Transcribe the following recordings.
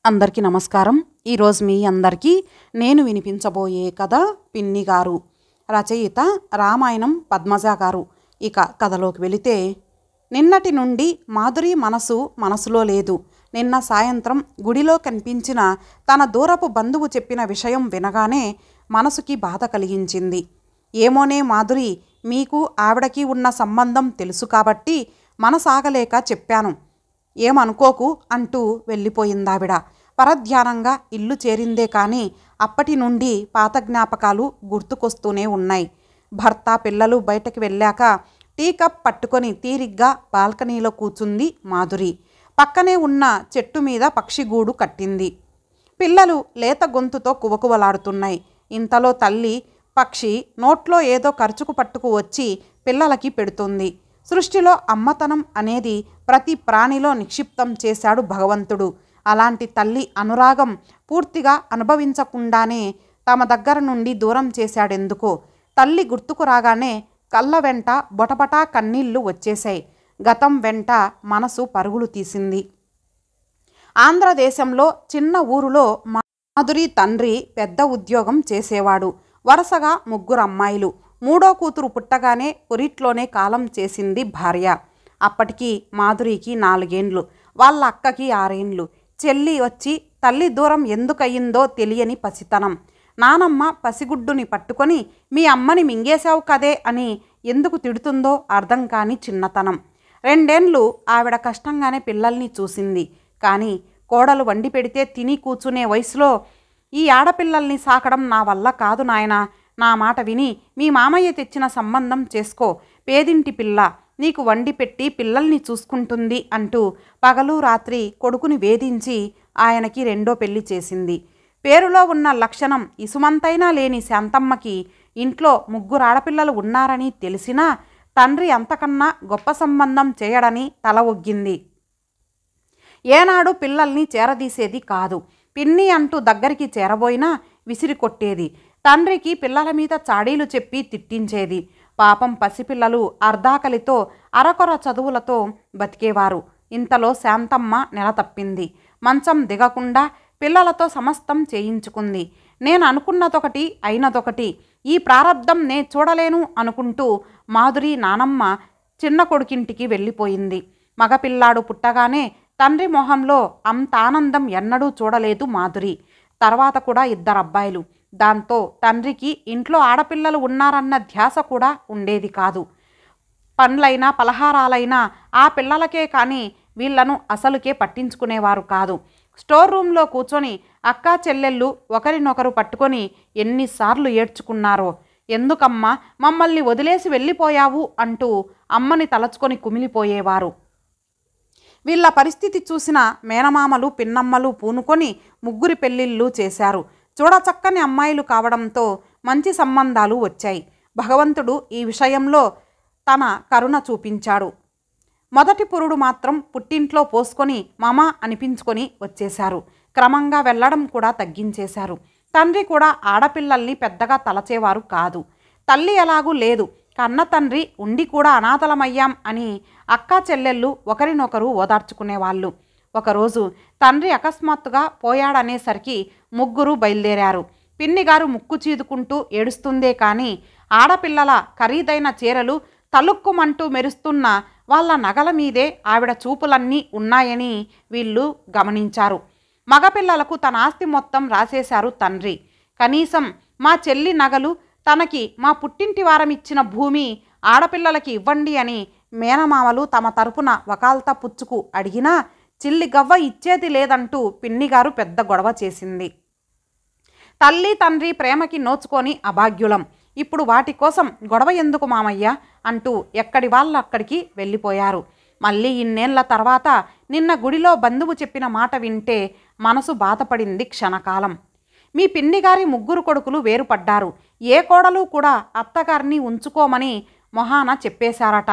అందరికీ నమస్కారం. ఈరోజు మీ అందరికీ నేను వినిపించబోయే కథ పిన్ని గారు. రచయిత రామాయణం పద్మజ గారు. ఇక కథలోకి వెళితే, నిన్నటి నుండి మాధురి మనసులో లేదు. నిన్న సాయంత్రం గుడిలో కనిపించిన తన దూరపు బంధువు చెప్పిన విషయం వినగానే మనసుకి బాధ కలిగించింది. ఏమోనే మాధురి, మీకు ఆవిడకి ఉన్న సంబంధం తెలుసు కాబట్టి మనసాగలేక చెప్పాను, ఏమనుకోకు అంటూ వెళ్ళిపోయిందావిడ. పరధ్యానంగా ఇల్లు చేరిందే కానీ అప్పటి నుండి పాత జ్ఞాపకాలు గుర్తుకొస్తూనే ఉన్నాయి. భర్త పిల్లలు బయటకు వెళ్ళాక టీ కప్ పట్టుకొని తీరిగ్గా బాల్కనీలో కూర్చుంది మాధురి. పక్కనే ఉన్న చెట్టు మీద పక్షిగూడు కట్టింది. పిల్లలు లేత గొంతుతో కువకువలాడుతున్నాయి. ఇంతలో తల్లి పక్షి నోట్లో ఏదో ఖర్చుకు పట్టుకు వచ్చి పిల్లలకి పెడుతుంది. సృష్టిలో అమ్మతనం అనేది ప్రతి ప్రాణిలో నిక్షిప్తం చేశాడు భగవంతుడు. అలాంటి తల్లి అనురాగం పూర్తిగా అనుభవించకుండానే తమ దగ్గర నుండి దూరం చేశాడెందుకో. తల్లి గుర్తుకు రాగానే కళ్ళ వెంట బొటబటా కన్నీళ్లు వచ్చేశాయి. గతం వెంట మనసు పరుగులు తీసింది. ఆంధ్రదేశంలో చిన్న ఊరులో మాధురి తండ్రి పెద్ద ఉద్యోగం చేసేవాడు. వరుసగా 3 అమ్మాయిలు. 3వ కూతురు పుట్టగానే పొరిట్లోనే కాలం చేసింది భార్య. అప్పటికి మాధురికి 4 ఏండ్లు, వాళ్ళ అక్కకి 6 ఏండ్లు. చెల్లి వచ్చి తల్లి దూరం ఎందుకయ్యిందో తెలియని పసితనం. నానమ్మ పసిగుడ్డుని పట్టుకొని మీ అమ్మని మింగేశావు కదే అని ఎందుకు తిడుతుందో అర్థం కాని చిన్నతనం. 2 ఏండ్లు ఆవిడ కష్టంగానే పిల్లల్ని చూసింది. కానీ కోడలు వండి పెడితే తిని కూర్చునే వయసులో ఈ ఆడపిల్లల్ని సాకడం నా వల్ల కాదు నాయనా, నా మాట విని మీ మామయ్య తెచ్చిన సంబంధం చేసుకో, పేదింటి పిల్ల, నీకు వండి పెట్టి పిల్లల్ని చూసుకుంటుంది అంటూ పగలు రాత్రి కొడుకుని వేధించి ఆయనకి 2వ పెళ్లి చేసింది. పేరులో ఉన్న లక్షణం ఇసుమంతైనా లేని శాంతమ్మకి ఇంట్లో 3 ఆడపిల్లలు ఉన్నారని తెలిసినా తండ్రి అంతకన్నా గొప్ప సంబంధం చేయడని తల ఒగ్గింది. ఏనాడు పిల్లల్ని చేరదీసేది కాదు. పిన్ని అంటూ దగ్గరికి చేరబోయినా విసిరి కొట్టేది. తండ్రికి పిల్లల మీద చాడీలు చెప్పి తిట్టించేది. పాపం పసిపిల్లలు అర్ధాకలితో అరకొర చదువులతో బతికేవారు. ఇంతలో శాంతమ్మ నెల తప్పింది. మంచం దిగకుండా పిల్లలతో సమస్తం చేయించుకుంది. నేను అనుకున్నదొకటి అయినదొకటి, ఈ ప్రారబ్ధం నే చూడలేను అనుకుంటూ మాధురి నానమ్మ చిన్న కొడుకింటికి వెళ్ళిపోయింది. మగపిల్లాడు పుట్టగానే తండ్రి మొహంలో అంత ఆనందం ఎన్నడూ చూడలేదు మాధురి. తర్వాత కూడా 2 అబ్బాయిలు. దాంతో తండ్రికి ఇంట్లో ఆడపిల్లలు ఉన్నారన్న ధ్యాస కూడా ఉండేది కాదు. పండ్లైనా పలహారాలైనా ఆ పిల్లలకే కానీ వీళ్లను అసలుకే పట్టించుకునేవారు కాదు. స్టోర్ రూమ్లో కూర్చొని అక్కా చెల్లెళ్ళు ఒకరినొకరు పట్టుకొని ఎన్నిసార్లు ఏడ్చుకున్నారో. ఎందుకమ్మా మమ్మల్ని వదిలేసి వెళ్ళిపోయావు అంటూ అమ్మని తలచుకొని కుమిలిపోయేవారు. వీళ్ళ పరిస్థితి చూసిన మేనమామలు పిన్నమ్మలు పూనుకొని 3 పెళ్ళిళ్ళు చేశారు. చూడచక్కని అమ్మాయిలు కావడంతో మంచి సంబంధాలు వచ్చాయి. భగవంతుడు ఈ విషయంలో తన కరుణ చూపించాడు. మొదటి పురుడు మాత్రం పుట్టింట్లో పోసుకొని మామ అనిపించుకొని వచ్చేశారు. క్రమంగా వెళ్ళడం కూడా తగ్గించేశారు. తండ్రి కూడా ఆడపిల్లల్ని పెద్దగా తలచేవారు కాదు. తల్లి ఎలాగూ లేదు, కన్న తండ్రి ఉండి కూడా అనాథలమయ్యాం అని అక్కా చెల్లెళ్ళు ఒకరినొకరు ఓదార్చుకునేవాళ్ళు. ఒకరోజు తండ్రి అకస్మాత్తుగా పోయాడనేసరికి 3 బయలుదేరారు. పిన్నిగారు ముక్కు చీదుకుంటూ ఏడుస్తుందే కానీ ఆడపిల్లల ఖరీదైన చీరలు తలుక్కుమంటూ మెరుస్తున్న వాళ్ళ నగల మీదే ఆవిడ చూపులన్నీ ఉన్నాయని వీళ్ళు గమనించారు. మగపిల్లలకు తన ఆస్తి మొత్తం రాసేశారు తండ్రి. కనీసం మా చెల్లి నగలు తనకి మా పుట్టింటి వారమిచ్చిన భూమి ఆడపిల్లలకి ఇవ్వండి అని మేనమామలు తమ తరపున వకాల్తా పుచ్చుకు అడిగినా చిల్లి గవ్వ ఇచ్చేది లేదంటూ పిన్నిగారు పెద్ద గొడవ చేసింది. తల్లి తండ్రి ప్రేమకి నోచుకొని అభాగ్యులం, ఇప్పుడు వాటి కోసం గొడవ ఎందుకు మామయ్య అంటూ ఎక్కడి వాళ్ళు అక్కడికి వెళ్ళిపోయారు. మళ్ళీ ఇన్నేళ్ల తర్వాత నిన్న గుడిలో బంధువు చెప్పిన మాట వింటే మనసు బాధపడింది క్షణకాలం. మీ పిన్నిగారి 3 కొడుకులు వేరుపడ్డారు. ఏ కోడలు కూడా అత్తగారిని ఉంచుకోమని మొహాన చెప్పేశారట.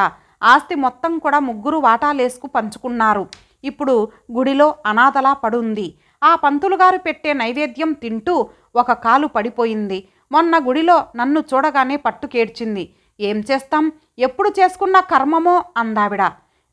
ఆస్తి మొత్తం కూడా 3 వాటాలేసుకు పంచుకున్నారు. ఇప్పుడు గుడిలో అనాథలా పడుంది. ఆ పంతులుగారు పెట్టే నైవేద్యం తింటూ ఒక కాలు పడిపోయింది. మొన్న గుడిలో నన్ను చూడగానే పట్టుకేడ్చింది. ఏం చేస్తాం, ఎప్పుడు చేసుకున్న కర్మమో అందావిడ.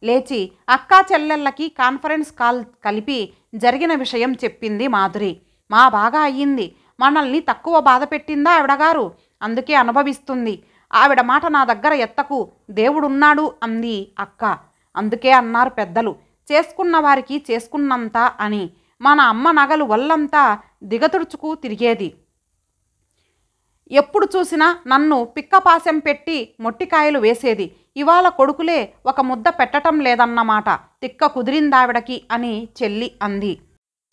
లేచి అక్కా చెల్లెళ్ళకి కాన్ఫరెన్స్ కాల్ కలిపి జరిగిన విషయం చెప్పింది మాధురి. మా బాగా అయ్యింది. మనల్ని తక్కువ బాధ పెట్టిందా ఆవిడగారు? అందుకే అనుభవిస్తుంది. ఆవిడ మాట నా దగ్గర ఎత్తకు, దేవుడున్నాడు అంది అక్క. అందుకే అన్నారు పెద్దలు, చేసుకున్న వారికి చేసుకున్నంత అని. మన అమ్మ నగలు వల్లంతా దిగతుడుచుకు తిరిగేది. ఎప్పుడు చూసినా నన్ను పిక్కపాసెం పెట్టి మొట్టికాయలు వేసేది. ఇవాళ కొడుకులే ఒక ముద్ద పెట్టటం లేదన్నమాట. తిక్క కుదిరిందావిడకి అని చెల్లి అంది.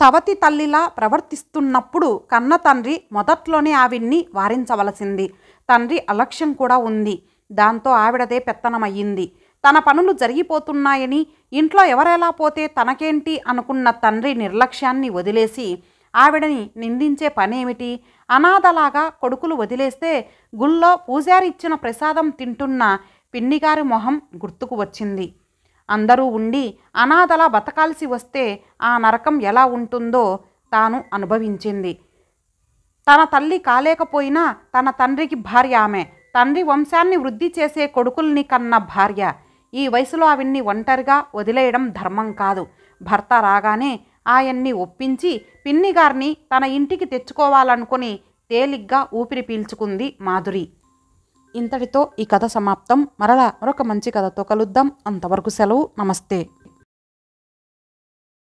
సవతి తల్లిలా ప్రవర్తిస్తున్నప్పుడు కన్న తండ్రి మొదట్లోనే ఆవిడ్ని వారించవలసింది. తండ్రి అలక్ష్యం కూడా ఉంది. దాంతో ఆవిడదే పెత్తనమయ్యింది. తన పనులు జరిగిపోతున్నాయని, ఇంట్లో ఎవరెలా పోతే తనకేంటి అనుకున్న తండ్రి నిర్లక్ష్యాన్ని వదిలేసి ఆవిడని నిందించే పనేమిటి? అనాథలాగా కొడుకులు వదిలేస్తే గుళ్ళో పూజారి ఇచ్చిన ప్రసాదం తింటున్న పిన్నిగారి మొహం గుర్తుకు వచ్చింది. అందరూ ఉండి అనాథలా బతకాల్సి వస్తే ఆ నరకం ఎలా ఉంటుందో తాను అనుభవించింది. తన తల్లి కాలేకపోయినా తన తండ్రికి భార్య ఆమె. తండ్రి వంశాన్ని వృద్ధి చేసే కొడుకుల్ని కన్న భార్య. ఈ వయసులో ఆవిడ్ని ఒంటరిగా వదిలేయడం ధర్మం కాదు. భర్త రాగానే ఆయన్ని ఒప్పించి పిన్నిగారిని తన ఇంటికి తెచ్చుకోవాలనుకుని తేలిగ్గా ఊపిరి పీల్చుకుంది మాధురి. ఇంతటితో ఈ కథ సమాప్తం. మరలా మరొక మంచి కథతో కలుద్దాం. అంతవరకు సెలవు. నమస్తే.